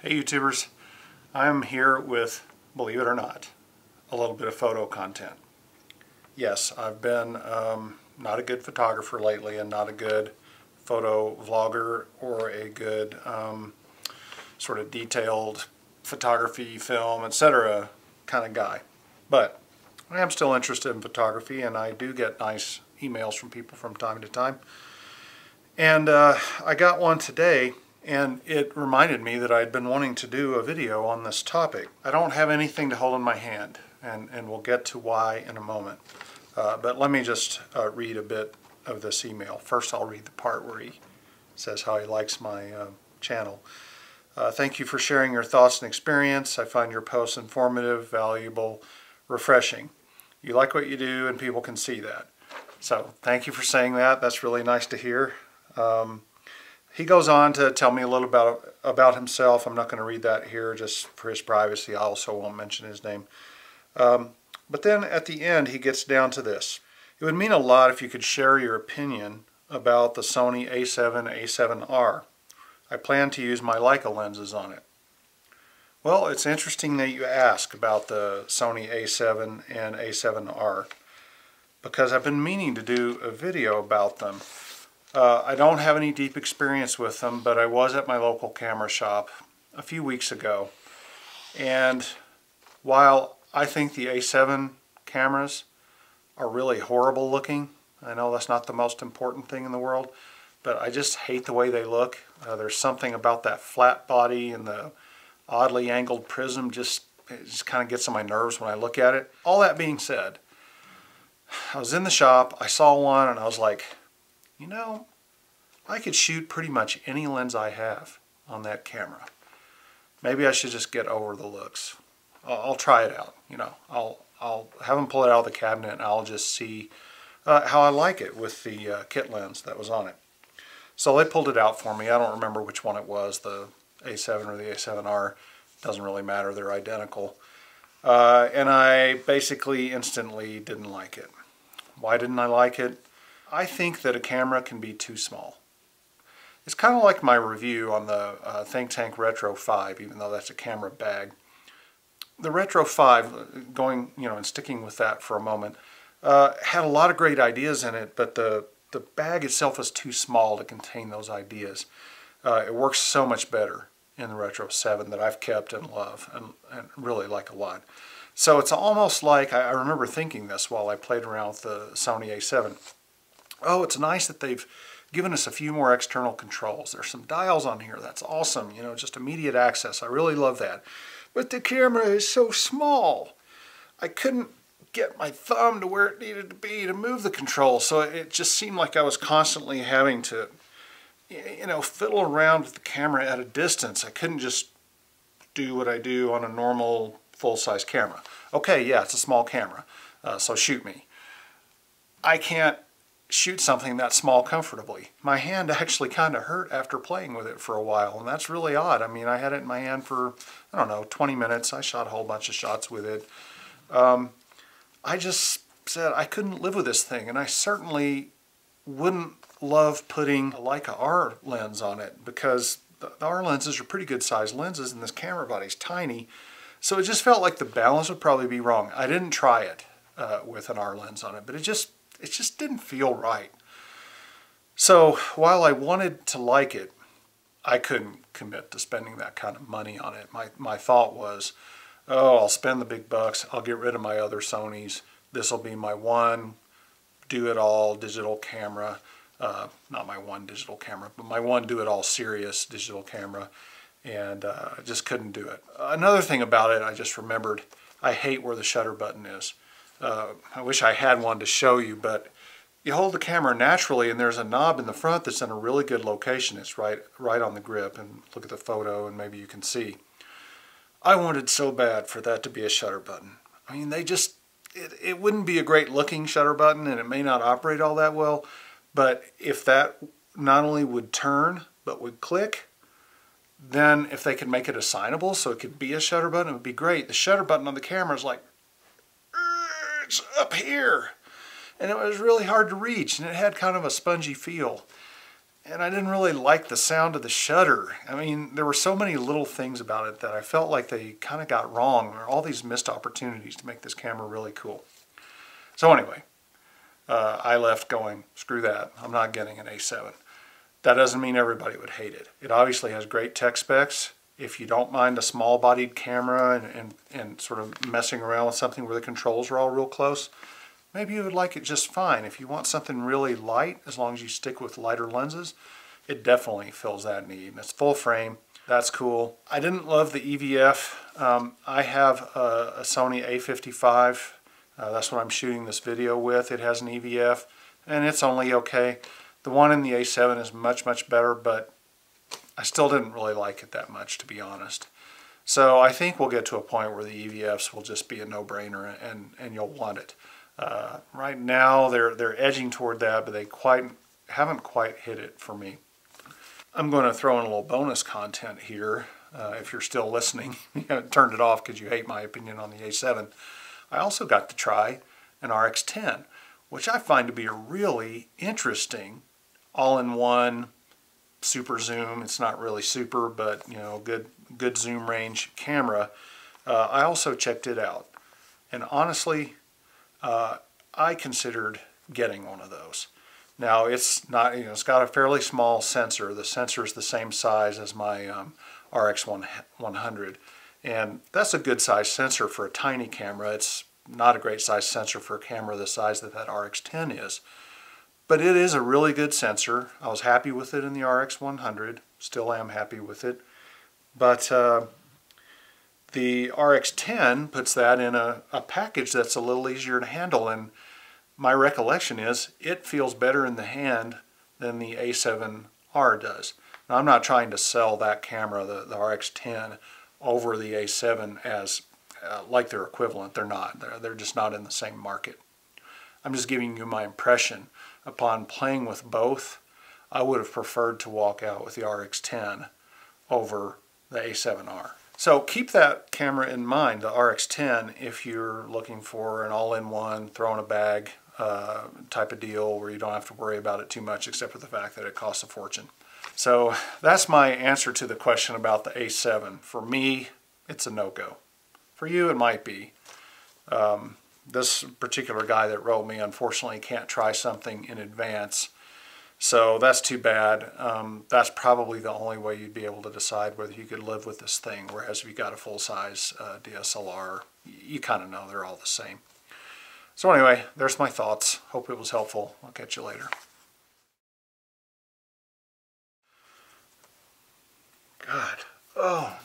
Hey YouTubers, I'm here with, believe it or not, a little bit of photo content. Yes, I've been not a good photographer lately and not a good photo vlogger or a good sort of detailed photography, film, etc. kind of guy. But I am still interested in photography and I do get nice emails from people from time to time. And I got one today. And it reminded me that I'd been wanting to do a video on this topic. I don't have anything to hold in my hand, and we'll get to why in a moment. But let me just read a bit of this email. First I'll read the part where he says how he likes my channel. Thank you for sharing your thoughts and experience. I find your posts informative, valuable, refreshing. You like what you do and people can see that. So thank you for saying that. That's really nice to hear. He goes on to tell me a little about himself. I'm not going to read that here just for his privacy. I also won't mention his name. But then at the end he gets down to this. It would mean a lot if you could share your opinion about the Sony A7 A7R. I plan to use my Leica lenses on it. Well, it's interesting that you ask about the Sony A7 and A7R because I've been meaning to do a video about them. I don't have any deep experience with them, but I was at my local camera shop a few weeks ago. And while I think the A7 cameras are really horrible looking, I know that's not the most important thing in the world, but I just hate the way they look. There's something about that flat body and the oddly angled prism it just kind of gets on my nerves when I look at it. All that being said, I was in the shop, I saw one, and I was like, you know, I could shoot pretty much any lens I have on that camera. Maybe I should just get over the looks. I'll try it out. You know, I'll have them pull it out of the cabinet and I'll just see how I like it with the kit lens that was on it. So they pulled it out for me. I don't remember which one it was, the A7 or the A7R. Doesn't really matter. They're identical. And I basically instantly didn't like it. Why didn't I like it? I think that a camera can be too small. It's kind of like my review on the Think Tank Retro 5, even though that's a camera bag. The Retro 5, going, and sticking with that for a moment, had a lot of great ideas in it, but the bag itself is too small to contain those ideas. It works so much better in the Retro 7 that I've kept and love and really like a lot. So it's almost like, I remember thinking this while I played around with the Sony A7. Oh, it's nice that they've given us a few more external controls. There's some dials on here. That's awesome. Just immediate access. I really love that. But the camera is so small. I couldn't get my thumb to where it needed to be to move the control. So it just seemed like I was constantly having to, fiddle around with the camera at a distance. I couldn't just do what I do on a normal full-size camera. Okay, yeah, it's a small camera, so shoot me. I can't shoot something that small comfortably. My hand actually kind of hurt after playing with it for a while, and that's really odd. I mean, I had it in my hand for, 20 minutes. I shot a whole bunch of shots with it. I just said I couldn't live with this thing, and I certainly wouldn't love putting a Leica R lens on it because the R lenses are pretty good sized lenses and this camera body's tiny. So it just felt like the balance would probably be wrong. I didn't try it with an R lens on it, but it just didn't feel right. So while I wanted to like it, I couldn't commit to spending that kind of money on it. My thought was, oh, I'll spend the big bucks, I'll get rid of my other Sonys. This will be my one do-it-all digital camera. Not my one digital camera, but my one do-it-all serious digital camera. And I just couldn't do it. Another thing about it, I just remembered, I hate where the shutter button is. I wish I had one to show you, but you hold the camera naturally and there's a knob in the front that's in a really good location. It's right on the grip, and look at the photo and maybe you can see. I wanted so bad for that to be a shutter button. I mean, it wouldn't be a great looking shutter button and it may not operate all that well, but if that not only would turn but would click, then if they could make it assignable so it could be a shutter button, it would be great. The shutter button on the camera is like, it's up here. And it was really hard to reach, and it had kind of a spongy feel. and I didn't really like the sound of the shutter. I mean, there were so many little things about it that I felt like they kind of got wrong. There were all these missed opportunities to make this camera really cool. So anyway, I left going, screw that, I'm not getting an A7. That doesn't mean everybody would hate it. It obviously has great tech specs. If you don't mind a small-bodied camera and sort of messing around with something where the controls are all real close, maybe you would like it just fine. If you want something really light, as long as you stick with lighter lenses, it definitely fills that need. And it's full frame. That's cool. I didn't love the EVF. I have a Sony A55. That's what I'm shooting this video with. It has an EVF, and it's only okay. The one in the A7 is much, much better, but I still didn't really like it that much, to be honest. So I think we'll get to a point where the EVFs will just be a no-brainer, and you'll want it. Right now, they're edging toward that, but they haven't quite hit it for me. I'm going to throw in a little bonus content here. If you're still listening, you haven't turned it off because you hate my opinion on the A7. I also got to try an RX10, which I find to be a really interesting all-in-one super zoom. It's not really super, but you know, good zoom range camera. I also checked it out, and honestly, I considered getting one of those. Now it's not, you know, it's got a fairly small sensor. The sensor is the same size as my RX100, and that's a good size sensor for a tiny camera. It's not a great size sensor for a camera the size that RX10 is. But it is a really good sensor. I was happy with it in the RX100. Still am happy with it. But the RX10 puts that in a package that's a little easier to handle. And my recollection is it feels better in the hand than the A7R does. Now, I'm not trying to sell that camera, the RX10, over the A7 as like they're equivalent. They're not. They're just not in the same market. I'm just giving you my impression. Upon playing with both, I would have preferred to walk out with the RX10 over the A7R. So keep that camera in mind, the RX10, if you're looking for an all-in-one, throw in a bag type of deal where you don't have to worry about it too much except for the fact that it costs a fortune. So that's my answer to the question about the A7. For me, it's a no-go. For you, it might be. This particular guy that wrote me unfortunately can't try something in advance, so that's too bad. That's probably the only way you'd be able to decide whether you could live with this thing, whereas if you got a full-size DSLR, you kind of know they're all the same. So anyway, there's my thoughts. Hope it was helpful. I'll catch you later. God. Oh.